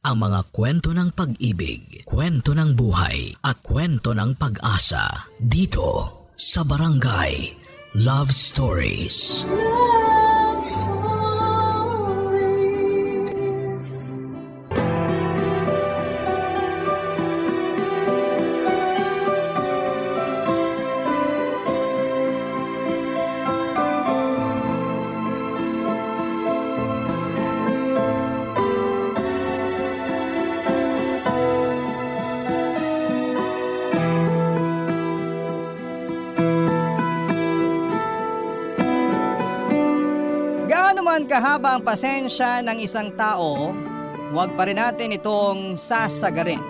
Ang mga kwento ng pag-ibig, kwento ng buhay, at kwento ng pag-asa dito sa Barangay Love Stories. Love Stories. Gaano man kahaba ang pasensya ng isang tao, huwag pa rin natin itong sasagarin.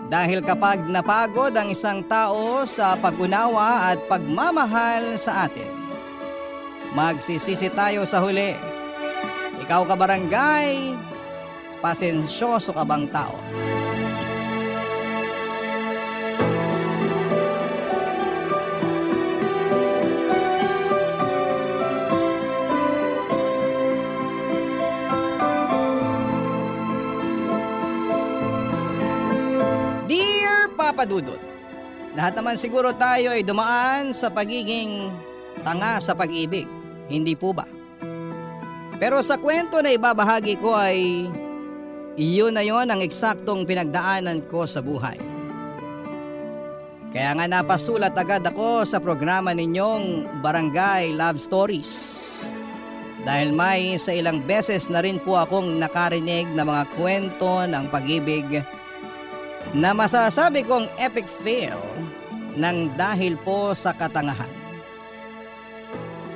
Dahil kapag napagod ang isang tao sa pag-unawa at pagmamahal sa atin, magsisisi tayo sa huli. Ikaw ka barangay, pasensyoso ka bang tao? Dear Papa Dudut, lahat naman siguro tayo ay dumaan sa pagiging tanga sa pag-ibig, hindi po ba? Pero sa kwento na ibabahagi ko ay iyon na yon ang eksaktong pinagdaanan ko sa buhay. Kaya nga napasulat agad ako sa programa ninyong Barangay Love Stories. Dahil may sa ilang beses na rin po akong nakarinig na mga kwento ng pag-ibig na masasabi kong epic fail ng dahil po sa katangahan.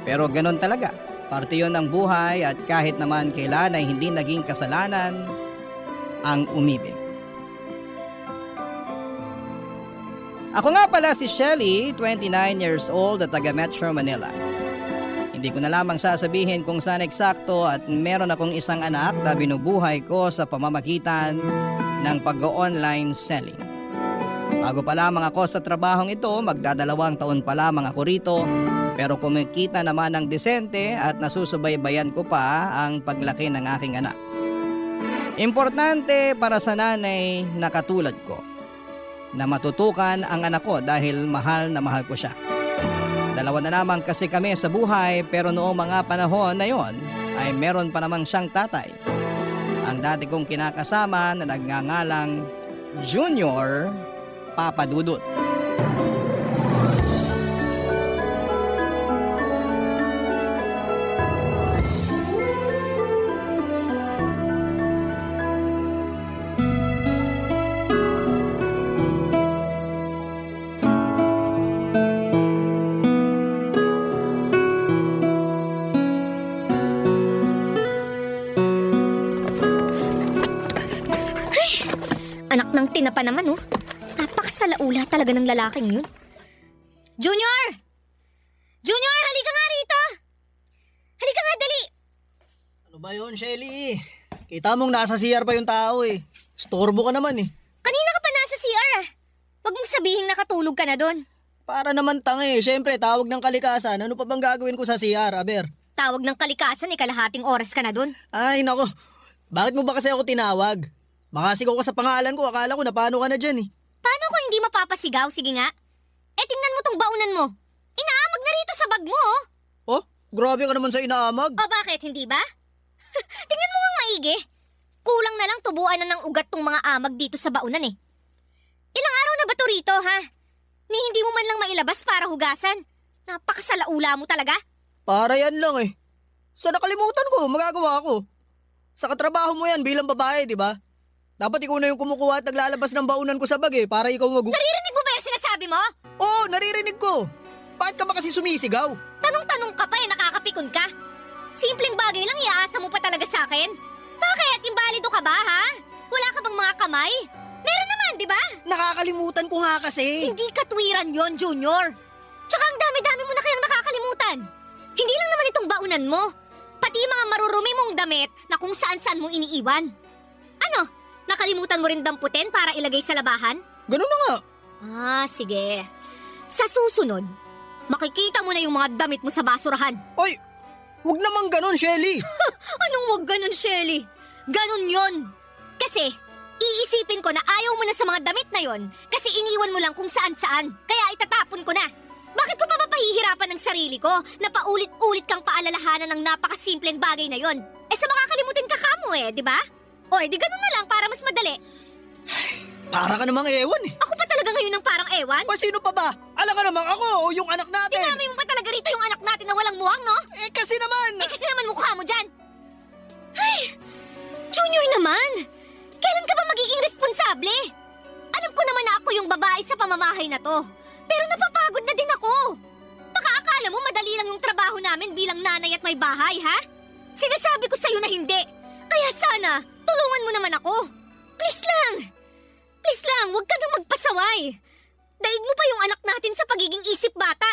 Pero ganun talaga, parte yun ng buhay at kahit naman kailan ay hindi naging kasalanan ang umibig. Ako nga pala si Shelly, 29 years old at taga Metro Manila. Hindi ko na lamang sasabihin kung saan eksakto at meron akong isang anak na binubuhay ko sa pamamagitan ng pag-online selling. Bago pa lamang ako sa trabahong ito, magdadalawang taon pa lamang ako rito, pero kumikita naman ng disente at nasusubaybayan ko pa ang paglaki ng aking anak. Importante para sa nanay na katulad ko, na matutukan ang anak ko dahil mahal na mahal ko siya. Dalawa na lamang kasi kami sa buhay, pero noong mga panahon na yon ay meron pa namang siyang tatay. Ang dati kong kinakasama na nagngangalang Junior Papa Dudut. Anak ng tinapa naman, oh. Napakasalaula talaga ng lalaking yun. Junior! Junior, halika nga rito! Halika nga, dali! Ano ba yun, Shelly? Kita mong nasa CR pa yung tao eh. Storbo ka naman eh. Kanina ka pa nasa CR, ah. Huwag mong sabihing nakatulog ka na doon. Para naman tanga eh. Siyempre, tawag ng kalikasan. Ano pa bang gagawin ko sa CR, Aber? Tawag ng kalikasan, kalahating oras ka na doon. Ay, nako. Bakit mo ba kasi ako tinawag? Makasigaw ka sa pangalan ko. Akala ko na paano ka na dyan eh. Paano kung hindi mapapasigaw? Sige nga. Tingnan mo tong baunan mo. Inaamag na rito sa bag mo, oh. Oh, grabe ka naman sa inaamag. O bakit, hindi ba? Tingnan mo nga maigi. Kulang na lang tubuan na ng ugat tong mga amag dito sa baunan eh. Ilang araw na ba to rito, ha? Ni hindi mo man lang mailabas para hugasan. Napakasalaula mo talaga. Para yan lang eh. Sa nakalimutan ko, magagawa ko. Sa katrabaho mo yan bilang babae, di ba? Dapat ikaw na yung kumukuha at naglalabas ng baunan ko sa bag eh, para ikaw Naririnig mo ba yung sinasabi mo? Oo, naririnig ko. Bakit ka ba kasi sumisigaw? Tanong-tanong ka pa nakakapikon ka. Simpleng bagay lang iaasa mo pa talaga sa akin. Bakit? Imbalido ka ba, ha? Wala ka bang mga kamay? Meron naman, di ba? Nakakalimutan ko nga kasi. Hindi katwiran yon, Junior. Tsaka ang dami-dami mo na kayang nakakalimutan. Hindi lang naman itong baunan mo. Pati mga marurumi mong damit na kung saan-saan mo iniiwan. Ano? Nakalimutan mo rin damputin para ilagay sa labahan? Ganun na nga. Sige. Sa susunod, makikita mo na yung mga damit mo sa basurahan. Oy, huwag naman ganun, Shelly. Anong wag ganun, Shelly? Ganun yon. Kasi, iisipin ko na ayaw mo na sa mga damit na yon kasi iniwan mo lang kung saan-saan. Kaya itatapon ko na. Bakit ko pa mapahihirapan ng sarili ko na paulit-ulit kang paalalahanan ng napakasimpleng bagay na yon? Eh sa makakalimutin ka kamo di ba? O di ganun na lang para mas madali. Para ka namang ewan eh. Ako pa talaga ngayon ng parang ewan? O sino pa ba? Alam ka namang ako o yung anak natin. Dinami mo pa talaga rito yung anak natin na walang muwang, no? Kasi naman. Kasi naman mukha mo dyan. Ay, Junior naman. Kailan ka ba magiging responsable? Alam ko naman na ako yung babae sa pamamahay na to. Pero napapagod na din ako. Baka akala mo madali lang yung trabaho namin bilang nanay at may bahay, ha? Sinasabi ko sa'yo na hindi. Kaya sana, tulungan mo naman ako. Please lang. Please lang, huwag ka nang magpasaway. Daig mo pa yung anak natin sa pagiging isip bata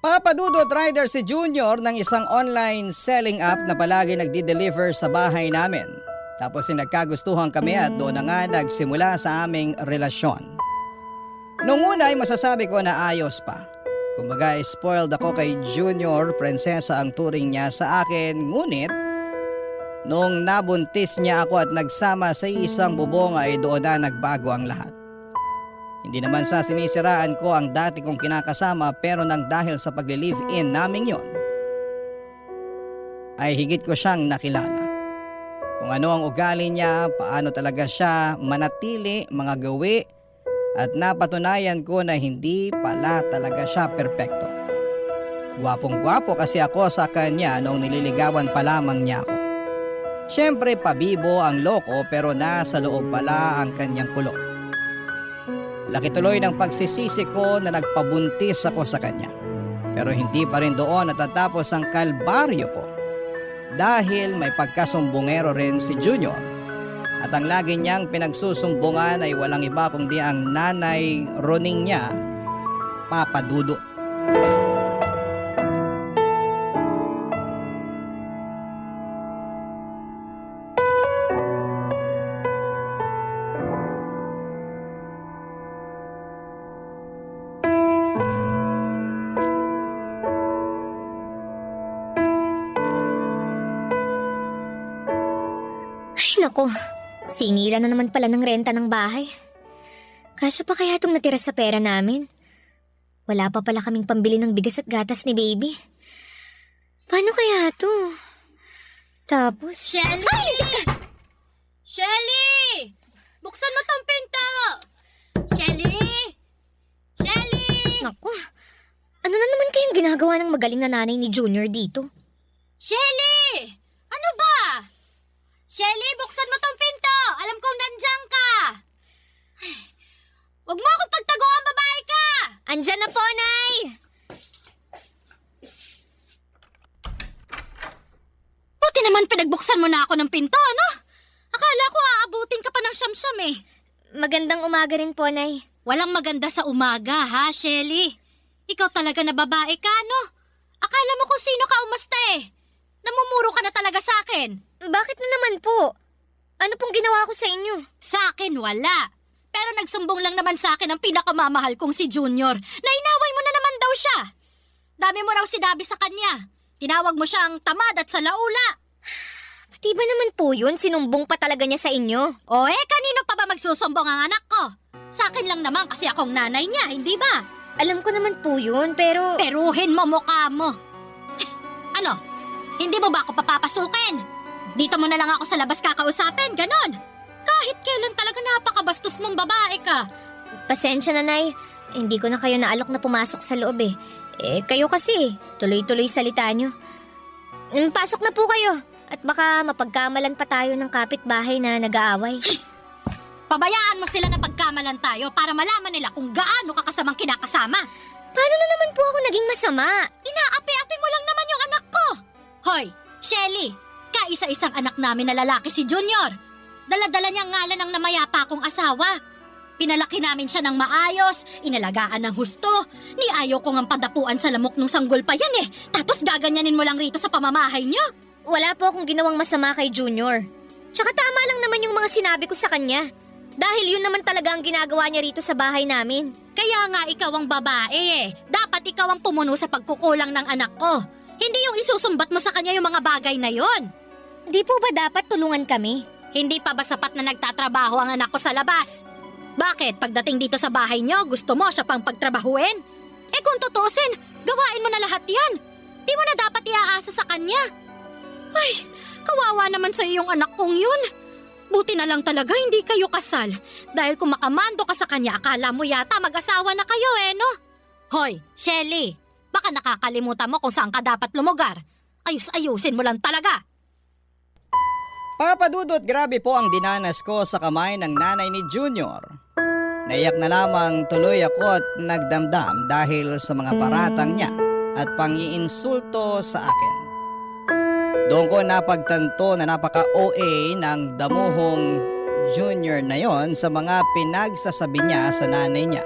Papadudot rider si Junior ng isang online selling app na palagi nagdi-deliver sa bahay namin. Tapos nagkagustuhan kami at doon na nga nagsimula sa aming relasyon. Noong una ay masasabi ko na ayos pa. Kumbaga spoiled ako kay Junior, prinsesa ang turing niya sa akin. Ngunit noong nabuntis niya ako at nagsama sa isang bubong ay doon na nagbago ang lahat. Hindi naman sa sinisiraan ko ang dati kong kinakasama pero nang dahil sa pag-live-in naming yon, ay higit ko siyang nakilala. Kung ano ang ugali niya, paano talaga siya manatili, mga gawi, at napatunayan ko na hindi pala talaga siya perpekto. Gwapong-gwapo kasi ako sa kanya noong nililigawan pa lamang niya ako. Siyempre pabibo ang loko pero nasa loob pala ang kanyang kulo. Laki tuloy ng pagsisisi ko na nagpabuntis ako sa kanya. Pero hindi pa rin doon natatapos ang kalbaryo ko. Dahil may pagkasumbongero rin si Junior. At ang lagi niyang pinagsusumbungan ay walang iba kundi ang nanay Roning niya, Papa Dudut. Nako, singilan na naman pala ng renta ng bahay. Kasya pa kaya itong natira sa pera namin? Wala pa pala kaming pambili ng bigas at gatas ni baby. Paano kaya to? Tapos... Shelly! Shelly! Buksan mo tong pinto! Shelly! Shelly! Nako, ano na naman kayang ginagawa ng magaling na nanay ni Junior dito? Shelly! Ano ba? Shelly, buksan mo tong pinto! Alam kong nandiyan ka! Huwag mo akong pagtaguan, babae ka! Andyan na po, Nay! Buti naman pinagbuksan mo na ako ng pinto, ano? Akala ko aabutin ka pa ng siyam-siyam eh. Magandang umaga rin po, Nay. Walang maganda sa umaga, ha, Shelly? Ikaw talaga na babae ka, no? Akala mo kung sino ka umasta eh. Namumuro ka na talaga sa akin. Bakit na naman po? Ano pong ginawa ko sa inyo? Sa akin, wala. Pero nagsumbong lang naman sa akin ang pinakamamahal kong si Junior na inaway mo na naman daw siya. Dami mo raw sinabi sa kanya. Tinawag mo siyang tamad at salaula. Pati ba naman po yun? Sinumbong pa talaga niya sa inyo? O kanino pa ba magsusumbong ang anak ko? Sa akin lang naman kasi akong nanay niya, hindi ba? Alam ko naman po yun, pero... Peruhin mo mukha mo. Ano? Hindi mo ba ako papapasukin? Dito mo na lang ako sa labas kakausapin, ganon. Kahit kailan talaga napakabastos mong babae ka. Pasensya na, Nay. Hindi ko na kayo naalok na pumasok sa loob eh. Kayo kasi, tuloy-tuloy salita nyo. Pasok na po kayo. At baka mapagkamalan pa tayo ng kapitbahay na nag-aaway. Pabayaan mo sila na pagkamalan tayo para malaman nila kung gaano ka kasamang kinakasama. Paano na naman po ako naging masama? Inaapi-api mo lang naman yung anak ko. Hoy, Shelly, kaisa-isang anak namin na lalaki si Junior. Dala-dala niya ngalan ng namayapa kong asawa. Pinalaki namin siya ng maayos, inalagaan ng husto. Ni ayaw ko ngang padapuan sa lamok nung sanggol pa yan eh. Tapos gaganyanin mo lang rito sa pamamahay niyo. Wala po akong ginawang masama kay Junior. Tsaka tama lang naman yung mga sinabi ko sa kanya. Dahil yun naman talaga ang ginagawa niya rito sa bahay namin. Kaya nga ikaw ang babae eh. Dapat ikaw ang pumuno sa pagkukulang ng anak ko. Hindi yung isusumbat mo sa kanya yung mga bagay na yon. Di po ba dapat tulungan kami? Hindi pa ba sapat na nagtatrabaho ang anak ko sa labas? Bakit pagdating dito sa bahay niyo, gusto mo siya pang pagtrabahuin? Eh kung tutusin, gawain mo na lahat yan. Di mo na dapat iaasa sa kanya. Ay, kawawa naman sa iyong anak kong yun. Buti na lang talaga hindi kayo kasal. Dahil kung makamando ka sa kanya, akala mo yata mag-asawa na kayo no? Hoy, Shelly, baka nakakalimutan mo kung saan ka dapat lumugar. Ayus-ayusin mo lang talaga. Papa Dudut, grabe po ang dinanas ko sa kamay ng nanay ni Junior. Naiyak na lamang tuloy ako at nagdamdam dahil sa mga paratang niya at pang-iinsulto sa akin. Doon ko napagtanto na napaka-OA ng damuhong Junior na yon sa mga pinagsasabi niya sa nanay niya.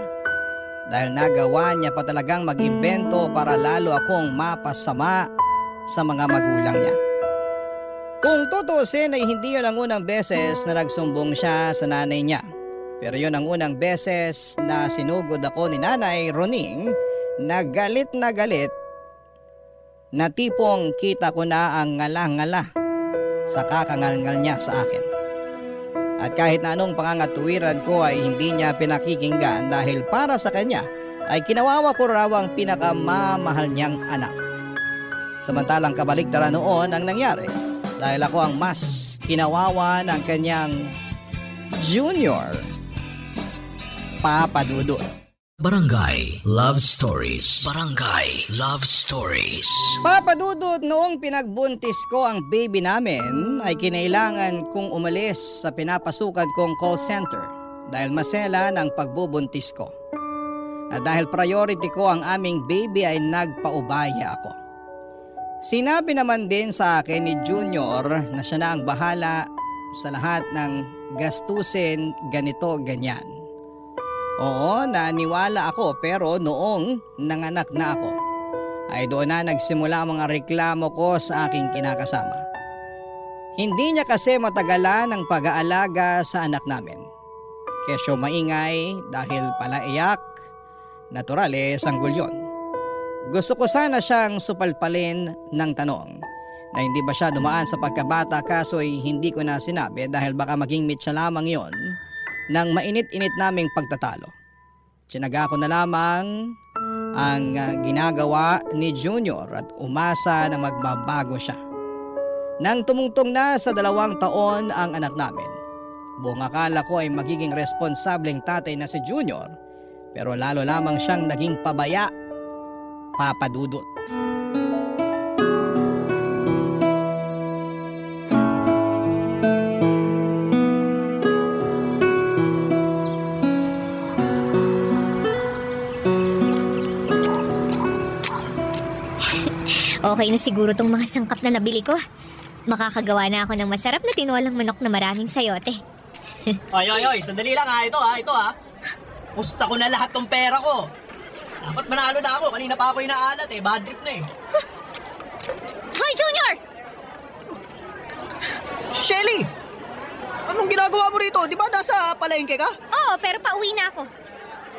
Dahil nagawa niya pa talagang mag-imbento para lalo akong mapasama sa mga magulang niya. Kung tutusin ay hindi yun ang unang beses na nagsumbong siya sa nanay niya. Pero yun ang unang beses na sinugod ako ni Nanay Roning na galit na tipong kita ko na ang ngala-ngala sa kakangal-ngal niya sa akin. At kahit na anong pangangatuwiran ko ay hindi niya pinakikinggan dahil para sa kanya ay kinawawa ko raw ang pinakamamahal niyang anak. Samantalang kabaliktaran noon ang nangyari dahil ako ang mas kinawawa ng kanyang Junior, Papa Dudut. Barangay Love Stories. Barangay Love Stories. Papa Dudut, noong pinagbuntis ko ang baby namin ay kinailangan kong umalis sa pinapasukan kong call center dahil masela ng pagbubuntis ko. At dahil priority ko ang aming baby ay nagpaubaya ako. Sinabi naman din sa akin ni Junior na siya na ang bahala sa lahat ng gastusin ganito ganyan. Oo, naniwala ako pero noong nanganak na ako ay doon na nagsimula ang mga reklamo ko sa aking kinakasama. Hindi niya kasi matagalan ang pag-aalaga sa anak namin. Kesyo maingay dahil pala iyak, natural sanggol yun. Gusto ko sana siyang supalpalin ng tanong na hindi ba siya dumaan sa pagkabata kaso ay hindi ko na sinabi dahil baka maging mitsa lamang yon ng mainit-init naming pagtatalo. Tsinaga ko na lamang ang ginagawa ni Junior at umasa na magbabago siya. Nang tumungtong na sa 2 taon ang anak namin, buong akala ko ay magiging responsableng tatay na si Junior pero lalo lamang siyang naging pabaya, Papa Dudut. Okay na siguro tong mga sangkap na nabili ko. Makakagawa na ako ng masarap na tinolang manok na maraming sayote. Ay, sandali lang ito ha. Pusta ko na lahat ng pera ko. Dapat manalo na ako, kanina pa ako inaalat bad trip na Hoy, Junior! Shelly! Anong ginagawa mo rito? Di ba nasa palengke ka? Oo, pero pauwi na ako.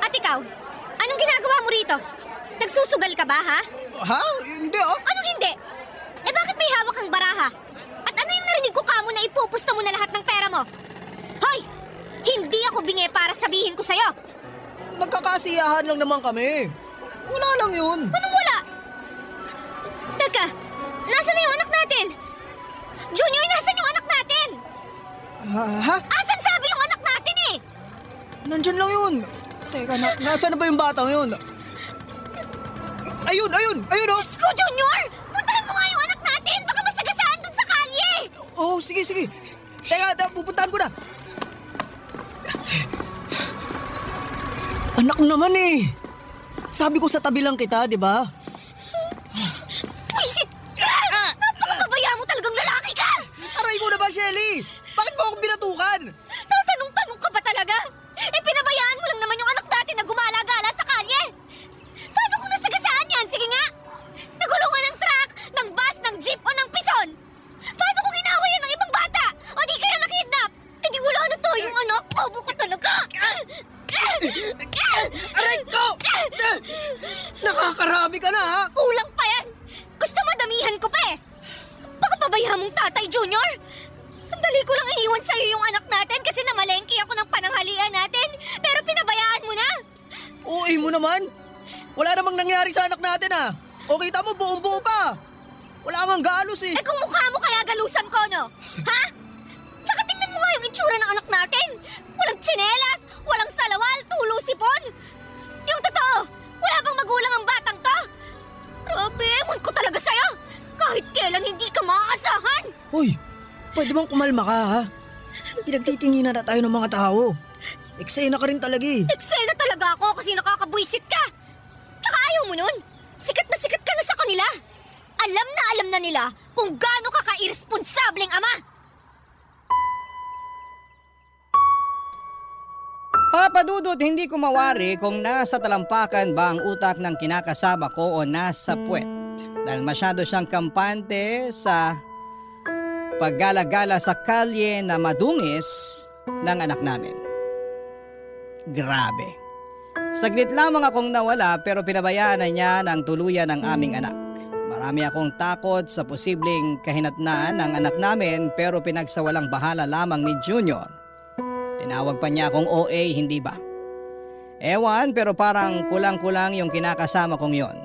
At ikaw, anong ginagawa mo rito? Nagsusugal ka ba, ha? Ha? Hindi Anong hindi? Eh bakit may hawak kang baraha? At ano yung narinig ko kamo na ipupusta mo na lahat ng pera mo? Hoy! Hindi ako bingi para sabihin ko sa'yo. Nagkakasiyahan lang naman kami. Wala lang yun. Anong wala? Teka, nasa na yung anak natin? Junior, nasan yung anak natin? Ha? Asan sabi yung anak natin Nandyan lang yun. Teka, nasa na ba yung batang yun? Ayun Diyos ko, Junior! Puntahan mo nga yung anak natin! Baka masagasaan dun sa kalye! Oo, sige. Teka, pupuntahan ko na. Anak naman Sabi ko sa tabi lang kita, di ba? Pwisit! Napakabaya mo talagang lalaki ka! Aray ko na ba, Shelly? Bakit mo ako binatukan? Tatanong-tanong ka ba talaga? Eh, pinabayaan mo lang naman yung anak natin na gumala-gala sa kalye! Paano kung nasagasaan yan? Sige nga! Nagulungan ng truck, ng bus, ng jeep o ng pison! Paano kung inaway yan ng ibang bata? O di kaya nakidnap? Eh di wala na to yung anak! Bobo ka talaga! Aray ko! Nakakarami ka na, ha? Kulang pa yan! Gusto mo damihan ko pa Baka pabayaan mong tatay, Junior! Hindi ko lang iniwan sa'yo yung anak natin kasi namalengke ako ng pananghalian natin. Pero pinabayaan mo na. Uy mo naman! Wala namang nangyari sa anak natin ah! O kita mo, buong buo pa! Wala nga galos eh! Eh kung mukha mo kaya galusan ko, no? Ha? Tsaka tingnan mo nga yung itsura ng anak natin. Walang tsinelas, walang salawal, tulo sipon. Yung totoo, wala bang magulang ang batang to? Grabe, ewan ko talaga sa'yo. Kahit kailan hindi ka maaasahan. Uy! Pwede bang kumalma ka ha? Pinagtitinginan na tayo ng mga tao. Eksena ka rin talaga eh. Eksena talaga ako kasi nakakabwisit ka. Tsaka ayaw mo nun. Sikat ka na sa kanila. Alam na nila kung gaano ka ka-irresponsableng ama. Papa Dudut, hindi ko mawari kung nasa talampakan ba ang utak ng kinakasama ko o nasa puwet. Dahil masyado siyang kampante sa paggala-gala sa kalye na madungis ng anak namin. Grabe. Saglit lamang akong nawala pero pinabayaan na niya ng tuluyan ng aming anak. Marami akong takot sa posibleng kahinatnan ng anak namin pero pinagsawalang bahala lamang ni Junior. Tinawag pa niya akong OA, hindi ba? Ewan, pero parang kulang-kulang yung kinakasama kong yon.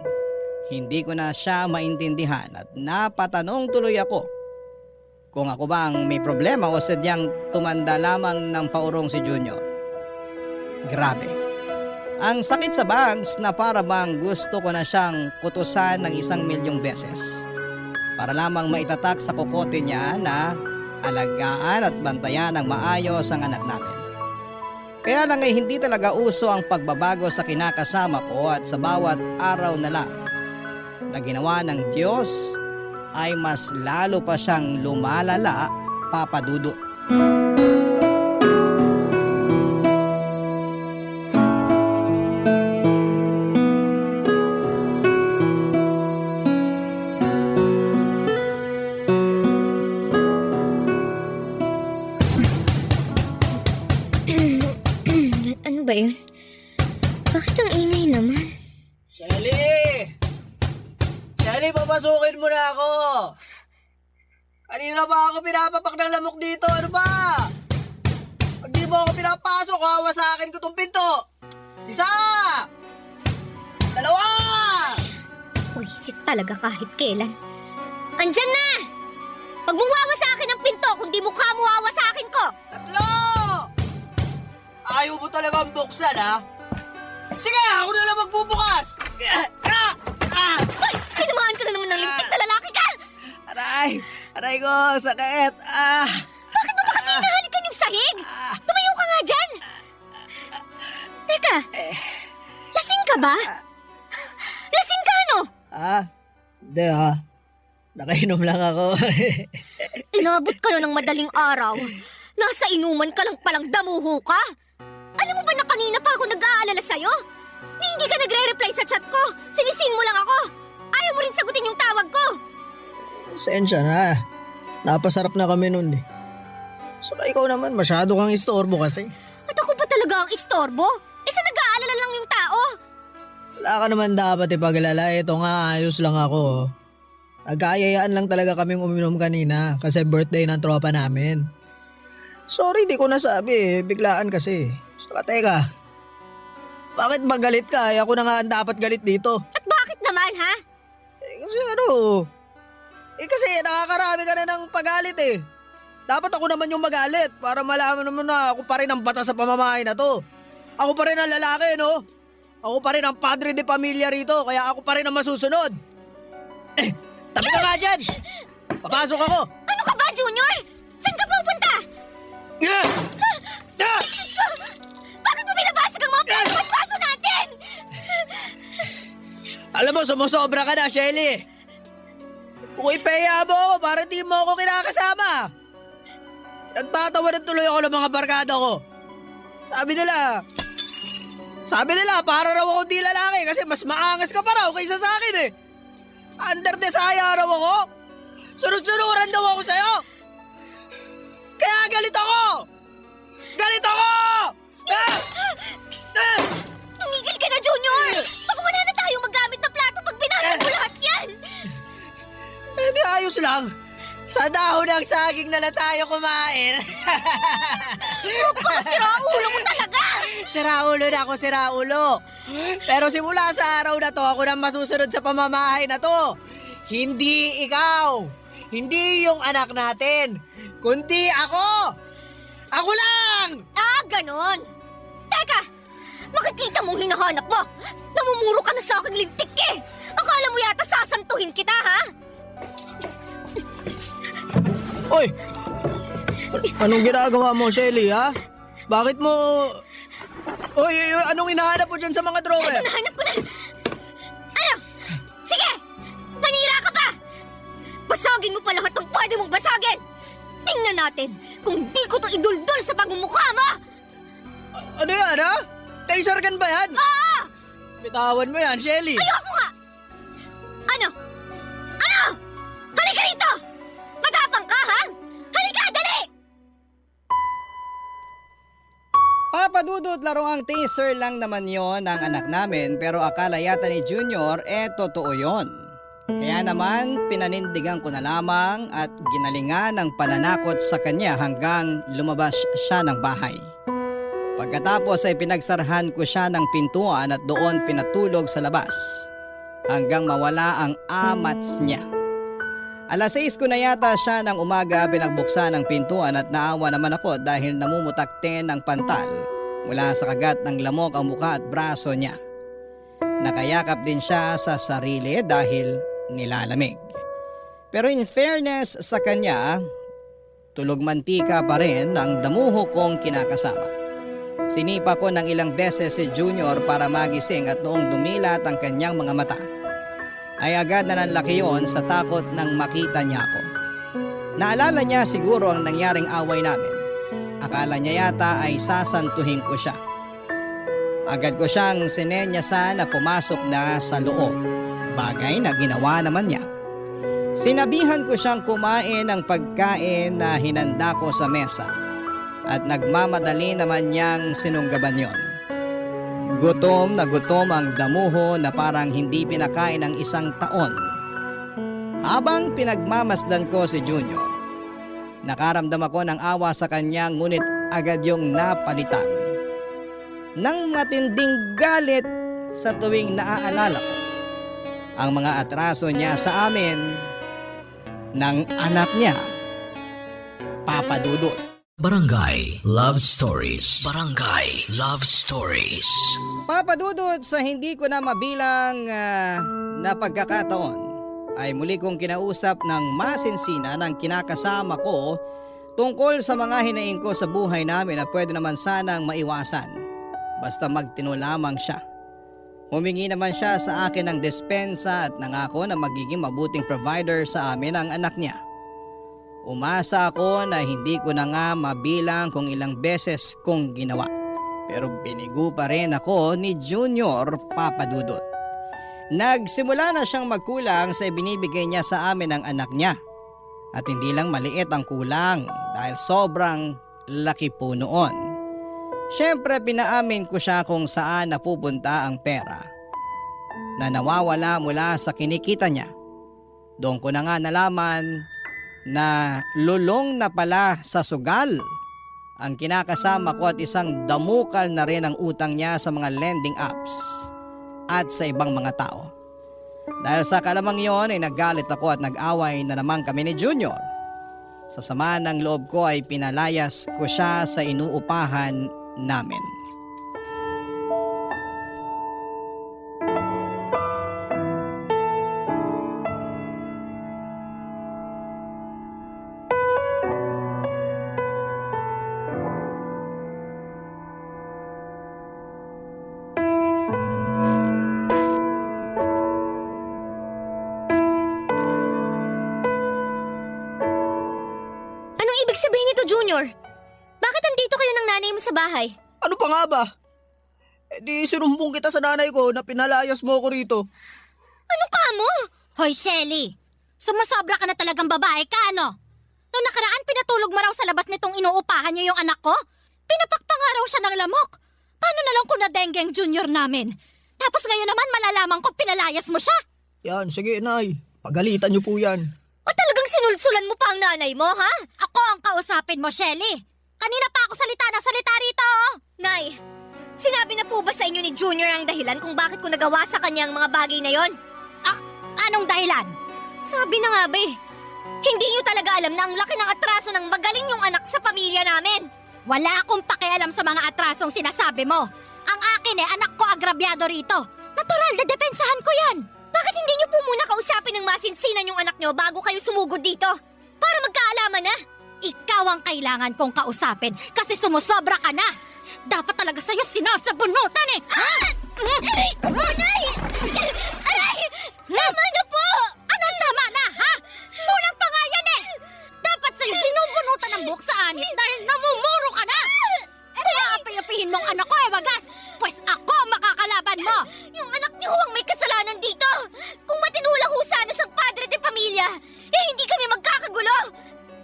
Hindi ko na siya maintindihan at napatanong tuloy ako kung ako bang may problema o sadyang tumanda lamang ng paurong si Junior. Grabe. Ang sakit sa bangs na para bang gusto ko na siyang kutusan ng 1,000,000 beses para lamang maitatak sa kokote niya na alagaan at bantayan ng maayos ang anak namin. Kaya lang ay hindi talaga uso ang pagbabago sa kinakasama ko at sa bawat araw na lang na ginawa ng Diyos ay mas lalo pa siyang lumalala, Papa Dudut. Ano ba yun? Bakit ang ingay naman? Shelly! Shelly, papasukin mo na ako! Kanina pa ako pinapapak ng lamok dito, ano ba? Pag di mo ako pinapasok, hawa sa akin ko tong pinto! Isa! Dalawa! Wisit talaga kahit kailan. Andyan na! Pag muwawa sa akin ang pinto, kung di mukha mo wawa sa akin ko! Tatlo! Ayaw mo talagang buksan, ha? Sige, ako na lang magbubukas! Ay! Tinamaan ka na naman ng lintik na lalaki ka! Aray! Aray ko, sakit! Bakit mo ba kasi hinahalikan yung sahig? Tumayo ka nga dyan! Teka, lasing ka ba? Lasing ka ano? Hindi ha. Nakainom lang ako. Inabot kayo ng madaling araw. Nasa inuman ka lang palang damuho ka. Alam mo ba na kanina pa ako nag-aalala sa'yo? Ni hindi ka nagre-reply sa chat ko. Sinisin mo lang ako. Ayaw mo rin sagutin yung tawag ko. Sensya na. Napasarap na kami nun eh. Saka ikaw naman, masyado kang istorbo kasi. At ako pa talaga ang istorbo? Sa nag-aalala lang yung tao. Wala ka naman dapat ipaglala. Ito nga, ayos lang ako. Nagkayayaan lang talaga kaming uminom kanina kasi birthday ng tropa namin. Sorry, di ko nasabi eh. Biglaan kasi. Saka teka, bakit ba galit ka? Ako na nga ang dapat galit dito. At bakit naman, ha? Kasi kasi nakakarami ka na ng pagalit eh. Dapat ako naman yung magalit para malaman naman na ako pa rin ang batas sa pamamahay na to. Ako pa rin ang lalaki, no? Ako pa rin ang padre de pamilya rito, kaya ako pa rin ang masusunod. Tabi ka nga dyan! Papasok ako! Ano ka ba, Junior? Saan ka pupunta? Bakit mo binabasag ang mga paso natin? Alam mo, sumusobra ka na, Shelly. Kung ipeya mo ako para di mo ako kinakasama. Nagtatawa na tuloy ako ng mga barkada ko. Sabi nila, para raw ako di lalaki kasi mas maangas ka pa raw kaysa sa akin eh. Under desire raw ako. Sunod-sunuran daw ako sa'yo. Kaya galit ako! Galit ako! Tumigil ka na, Junior! Baka wala na tayong magamit na plato pag binasag mo lahat yan! Eh di ayos lang. Sa dahon ng saging na lang tayo kumain. Sira ulo mo talaga! Siraulo na ako, siraulo. Pero simula sa araw na to, ako na masusunod sa pamamahay na to. Hindi ikaw. Hindi yung anak natin. Kundi ako. Ako lang! Ah, ganon! Teka! Makikita mong hinahanap mo! Namumuro ka na sa aking lintik eh! Akala mo yata sasantuhin kita, ha? Oy! Anong ginagawa mo, Shelly, ha? Bakit mo... Oy, anong hinahanap mo dyan sa mga drawer? Eto, nahanap ko na! Ano? Sige! Manira ka pa! Basagin mo pa lahat ng pwede mong basagin! Tingnan natin kung di ko to iduldul sa pagmumukha mo! Ano yan, ha? Taser gun ba yan? Oo! Bitawan mo yan, Shelly. Ayoko nga! Ano? Ano? Halika rito! Matapang ka, ha? Halika, dali! Papadudot laruang taser lang naman yon ng anak namin pero akala yata ni Junior totoo yon. Kaya naman pinanindigan ko na lamang at ginalingan ng pananakot sa kanya hanggang lumabas siya ng bahay. Pagkatapos ay pinagsarhan ko siya ng pintuan at doon pinatulog sa labas hanggang mawala ang amats niya. Alas 6 ko na yata siya ng umaga pinagbuksan ng pintuan at naawa naman ako dahil namumutakte ng pantal mula sa kagat ng lamok ang muka at braso niya. Nakayakap din siya sa sarili dahil nilalamig. Pero in fairness sa kanya, tulog mantika pa rin ang damuho kong kinakasama. Sinipa ko ng ilang beses si Junior para magising at noong dumilat ang kanyang mga mata, ay agad na nanlaki yon sa takot nang makita niya ako. Naalala niya siguro ang nangyaring away namin. Akala niya yata ay sasantuhin ko siya. Agad ko siyang sinenyasan na pumasok na sa loob. Bagay na ginawa naman niya. Sinabihan ko siyang kumain ng pagkain na hinanda ko sa mesa at nagmamadali naman niyang sinunggaban yon. Gutom na gutom ang damuho na parang hindi pinakain ng 1 taon. Habang pinagmamasdan ko si Junior, nakaramdam ako ng awa sa kanya ngunit agad yung napalitan ng matinding galit sa tuwing naaalala ko ang mga atraso niya sa amin ng anak niya, Papa Dudut. Barangay Love Stories. Barangay Love Stories. Papa Dudut, sa hindi ko na mabilang na pagkakataon ay muli kong kinausap ng masinsina ng kinakasama ko tungkol sa mga hinaing ko sa buhay namin na pwede naman sanang maiwasan basta magtino lamang siya. Humingi naman siya sa akin ng despensa at nangako na magiging mabuting provider sa amin ang anak niya. Umasa ako na hindi ko na nga mabilang kung ilang beses kong ginawa. Pero binigo pa rin ako ni Junior, Papa Dudut. Nagsimula na siyang magkulang sa ibinibigay niya sa amin ng anak niya. At hindi lang maliit ang kulang dahil sobrang laki po noon. Siyempre pinaamin ko siya kung saan napupunta ang pera na nawawala mula sa kinikita niya. Doon ko na nga nalaman na lulong na pala sa sugal ang kinakasama ko at isang damukal na rin ang utang niya sa mga lending apps at sa ibang mga tao. Dahil sa kalamang yon ay naggalit ako at nag-away na naman kami ni Junior. Sa sama ng loob ko ay pinalayas ko siya sa inuupahan namin. Anong ibig sabihin nito, Junior? Bakit andito kayo ng nanay mo sa bahay? Ano pa nga ba? Di sinumbong kita sa nanay ko na pinalayas mo ako rito. Ano ka mo? Hoy, Shelly! Sumusobra ka na talagang babae ka, ano? Noong nakaraan, pinatulog mo raw sa labas nitong inuupahan niyo yung anak ko? Pinapakpa nga raw siya ng lamok. Paano na lang kung na-dengue junior namin? Tapos ngayon naman malalaman ko pinalayas mo siya. Yan, sige nay. Pagalitan niyo po yan. O talagang sinulsulan mo pa ang nanay mo, ha? Ako ang kausapin mo, Shelly. Kanina pa ako salita ng salita rito. Nay, sinabi na po ba sa inyo ni Junior ang dahilan kung bakit ko nagawa sa kanya ang mga bagay na yon? Anong dahilan? Sabi na nga ba eh, hindi niyo talaga alam na ang laki ng atraso ng magaling yung anak sa pamilya namin. Wala akong pakialam sa mga atrasong sinasabi mo. Ang akin anak ko agrabyado rito. Natural na depensahan ko yan. Bakit hindi niyo po muna kausapin ng masinsinan yung anak niyo bago kayo sumugod dito? Para magkaalaman na. Ikaw ang kailangan kong kausapin kasi sumusobra ka na. Dapat talaga sa'yo sinasabunutan eh. Aray ko po, Nay! Aray! Tama na po! Anong tama na, ha? Kulang pa nga yan eh. Dapat sa'yo binubunutan ng buhok sa anit dahil namumuro ka na. Kaya api-apihin mong anak ko wagas. Pues ako makakalaban mo. Yung anak niyo ang may kasalanan dito. Kung matinulang ho sana siyang padre de pamilya, eh hindi kami magkakagulo.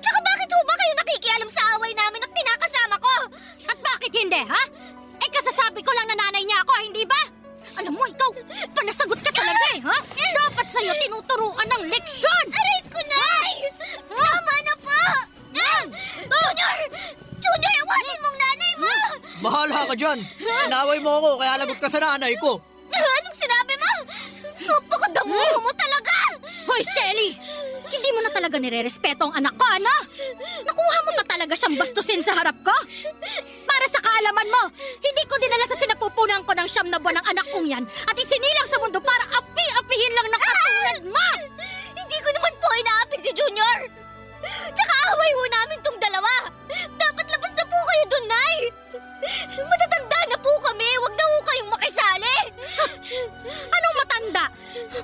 Tsaka bakit ho ba kayo nakikialam sa away namin at tinakasama ko? At bakit hindi, ha? Eh kasasabi ko lang na nanay niya ako, hindi ba? Alam mo, ikaw, palasagot ka talaga eh, ha? Dapat sa'yo tinuturuan ng leksyon! Aray ko, Nay! Tama na po! Junior! Junior, awanin mong nanay mo! Bahala ka dyan. Inaway mo ako kaya lagot ka sa nanay ko. Anong sinabi mo? Napakadamuho mo talaga! Hoy, Shelly! Hindi mo na talaga nire-respeto ang anak ko, ano? Nakuha mo pa talaga siyang bastusin sa harap ko? Para sa kaalaman mo, hindi ko dinala sa sinapupunan ko ng 9 na buwan ng anak kong yan at isinilang sa mundo para api-apihin lang ng katulad mo! Hindi ko naman po inaapig si Junior! Tsaka away ho namin tong dalawa! Dapat labas na po kayo dun, Nay! Matatanda na po kami! Huwag na ho kayong makisali! Anong matanda?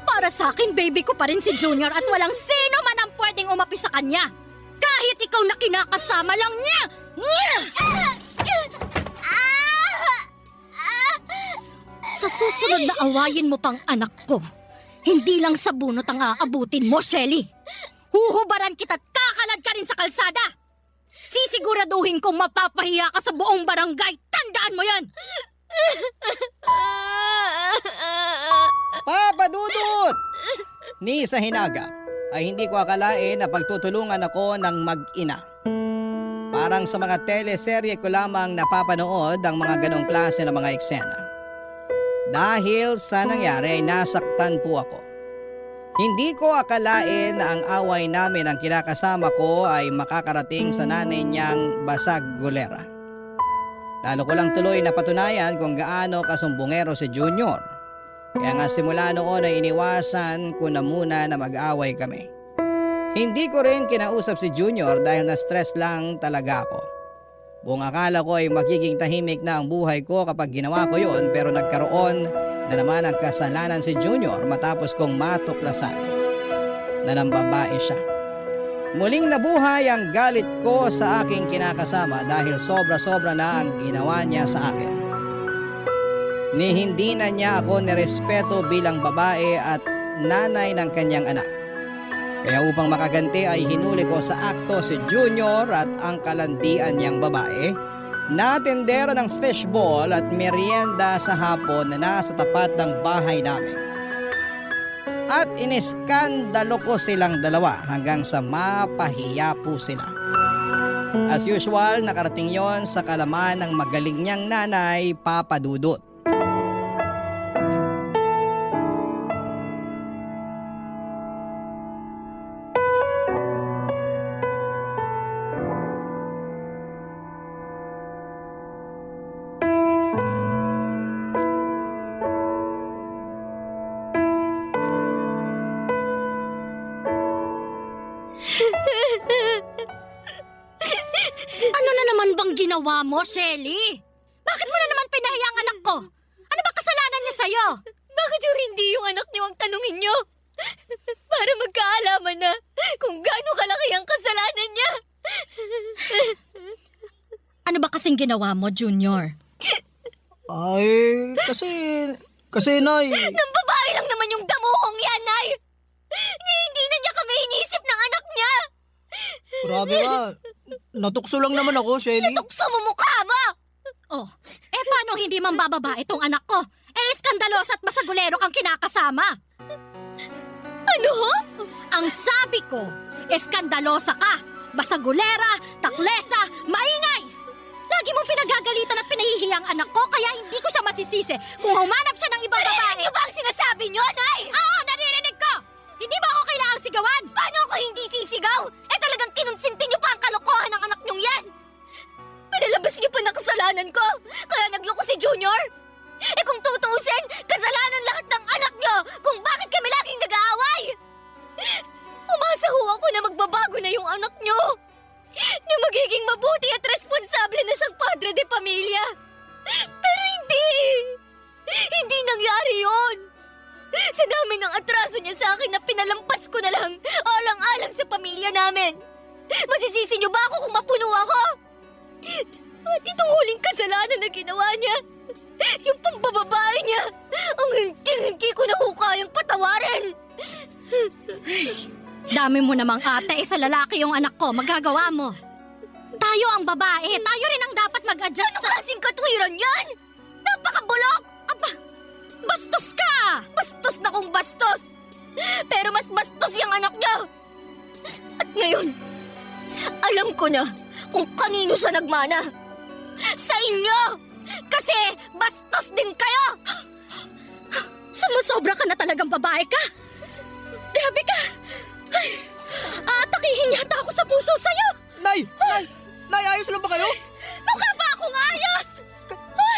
Para sa akin, baby ko pa rin si Junior at walang sino man ang pwedeng umapi sa kanya. Kahit ikaw na kinakasama lang niya! Sa susunod na awayin mo pang anak ko, hindi lang sa bunot ang aabutin mo, Shelly. Huhubaran kita't kakalad ka rin sa kalsada. Sisiguraduhin kong mapapahiya ka sa buong barangay. Tandaan mo yan! Papa Dudut! Ni sa hinaga ay hindi ko akalain na pagtutulungan ako ng mag-ina. Parang sa mga teleserye ko lamang napapanood ang mga ganong klase ng mga eksena. Dahil sa nangyari ay nasaktan po ako. Hindi ko akalain na ang away namin ang kinakasama ko ay makakarating sa nanay niyang basag gulera. Lalo ko lang tuloy napatunayan kung gaano kasumbongero si Junior. Kaya nga simula noon ay iniwasan ko na muna na mag-away kami. Hindi ko rin kinausap si Junior dahil na-stress lang talaga ako. Buong akala ko ay magiging tahimik na ang buhay ko kapag ginawa ko yon, pero nagkaroon na naman ang kasalanan si Junior matapos kong matuklasan na nambabae siya. Muling nabuhay ang galit ko sa aking kinakasama dahil sobra-sobra na ang ginawa niya sa akin. Ni hindi na niya ako nirespeto bilang babae at nanay ng kanyang anak. Kaya upang makaganti ay hinuli ko sa akto si Junior at ang kalandian niyang babae na tendero ng fishball at merienda sa hapon na nasa tapat ng bahay namin. At iniskandalo ko silang dalawa hanggang sa mapahiya po sila. As usual, nakarating yon sa kalaman ng magaling niyang nanay, Papa Dudut. Ano na naman bang ginawa mo, Shelly? Bakit mo na naman pinahiya ang anak ko? Ano ba kasalanan niya sa'yo? Bakit yung hindi yung anak niyo ang tanungin niyo? Para magkaalaman na kung gaano kalaki ang kasalanan niya. Ano ba kasing ginawa mo, Junior? Ay, kasi Nay. Nang babae lang naman yung damuhong yan, Nay. Hindi na niya kami inisip ng anak niya. Grabe ka. Natukso lang naman ako, Shelly. Tukso mo mukha mo! Oh, paano hindi mambababa itong anak ko? Skandalosa at masagulero kang kinakasama. Ano ho? Ang sabi ko, Eskandalosa ka! Basagulera, taklesa, maingay! Lagi mong pinagagalitan at pinahihiya ang anak ko kaya hindi ko siya masisisi kung humanap siya ng ibang babae. Narinig niyo ba ang sinasabi niyo, Nay? Oo, naririnig ko! Hindi ba ako kailangang sigawan? Paano ako hindi sisigaw? Eh talagang kinonsinti niyo pa ang kalokohan ng anak niyong yan! Pinalabas niyo pa na kasalanan ko, kaya nagloko si Junior! Eh kung tutuusin, kasalanan lahat ng anak niyo kung bakit kami laging nag-aaway! Umasa ho ako na magbabago na yung anak niyo! Na magiging mabuti at responsable na siyang padre de pamilya! Pero hindi! Hindi nangyari yon! Sa dami ng atraso niya sa akin na pinalampas ko na lang alang-alang sa pamilya namin! Masisisi niyo ba ako kung mapuno ako? At itong huling kasalanan na ginawa niya, yung pambababae niya, ang hindi ko na ho kayang patawarin! Dami mo namang ate, sa lalaki yung anak ko, magagawa mo. Tayo ang babae, tayo rin ang dapat mag-adjust Ano klaseng katwiran yan? Napakabulok! Aba, bastos ka! Bastos na kung bastos! Pero mas bastos yung anak niya! At ngayon, alam ko na kung kanino siya nagmana. Sa inyo! Kasi bastos din kayo! Sumusobra ka na talagang babae ka! Grabe ka! Ay, aatakihin yata ako sa puso sa'yo! Nay! Nay! Nay, ayos lang ba kayo? Mukha ba akong ayos?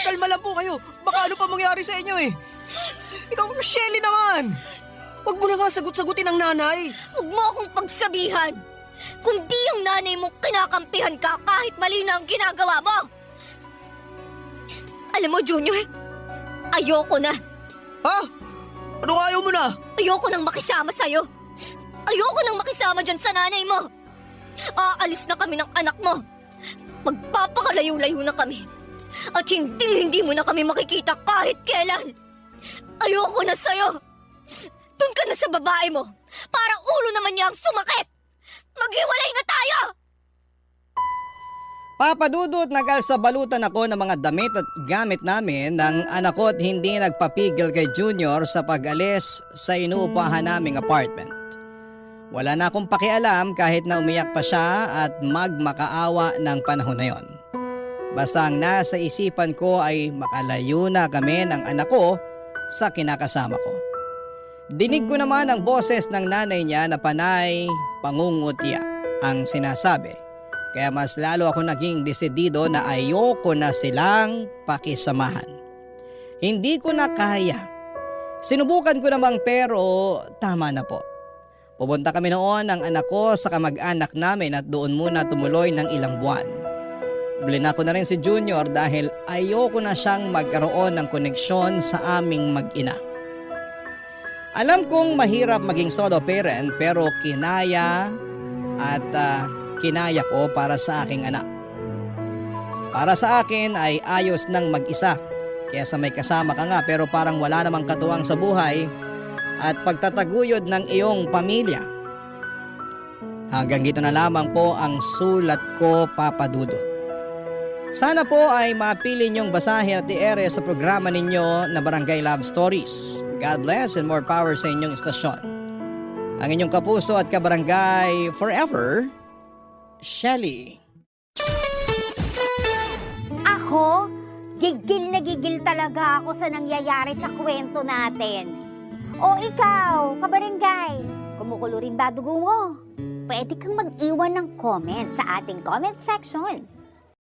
Kalma lang po kayo. Baka ano pa mangyari sa inyo eh. Ikaw, Shelly naman! Huwag mo na nga sagot-sagutin ang nanay. Huwag mo akong pagsabihan! Kung di yung nanay mong kinakampihan ka kahit mali na ang ginagawa mo! Alam mo, Junior, ayoko na. Ha? Ano ayaw mo na? Ayoko nang makisama sa'yo. Ayoko nang makisama dyan sa nanay mo. Aalis na kami ng anak mo. Magpapakalayo-layo na kami. At hindi mo na kami makikita kahit kailan. Ayoko na sa'yo. Doon ka na sa babae mo. Para ulo naman niya ang sumakit. Maghiwalay na tayo! Papadudot, nag-alsabalutan ako ng mga damit at gamit namin ng anak ko at hindi nagpapigil kay Junior sa pag-alis sa inuupahan naming apartment. Wala na akong pakialam kahit na umiyak pa siya at magmakaawa ng panahon na yon. Basta ang nasa isipan ko ay makalayo na kami ng anak ko sa kinakasama ko. Dinig ko naman ang boses ng nanay niya na panay pangungutya ang sinasabi. Kaya mas lalo ako naging desidido na ayoko na silang pakisamahan. Hindi ko na kaya. Sinubukan ko namang pero tama na po. Pupunta kami noon ng anak ko sa kamag-anak namin at doon muna tumuloy ng ilang buwan. Blina ko na rin si Junior dahil ayoko na siyang magkaroon ng koneksyon sa aming mag-ina. Alam kong mahirap maging solo parent pero kinaya ko para sa aking anak. Para sa akin ay ayos nang mag-isa kaysa may kasama ka nga pero parang wala namang katuwang sa buhay at pagtataguyod ng iyong pamilya. Hanggang dito na lamang po ang sulat ko, Papa Dudut. Sana po ay mapili niyong basahin at i-ere sa programa ninyo na Barangay Love Stories. God bless and more power sa inyong istasyon. Ang inyong kapuso at kabarangay forever, Shelly. Ako, gigil na gigil talaga ako sa nangyayari sa kwento natin. O ikaw, kabarangay, kumukulo rin ba dugo mo? Pwede kang mag-iwan ng comment sa ating comment section.